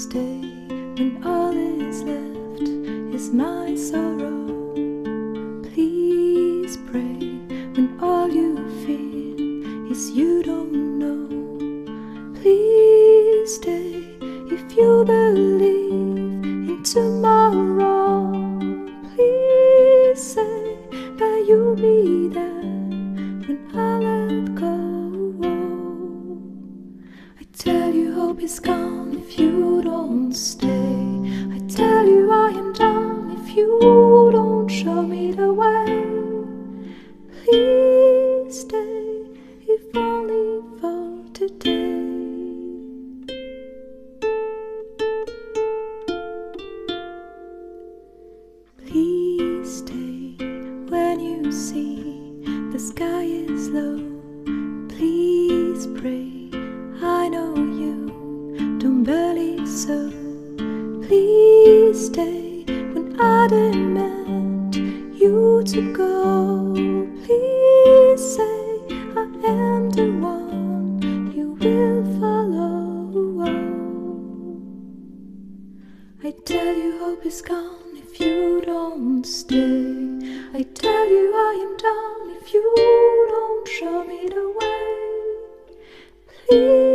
stay when all is left is my sorrow. Please pray when all you feel is you don't know. Please stay if you believe in tomorrow. Please say that you'll be there when I let go. I tell you hope is gone if you don't stay. I tell you I am done if you don't show me the way. Please stay if only for today. Please stay when you see the sky is low. Please pray, I know you don't believe so. Please stay when I demand you to go. Please say I am the one you will follow. I tell you hope is gone if you don't stay. I tell you I am done if you don't show me the way. Please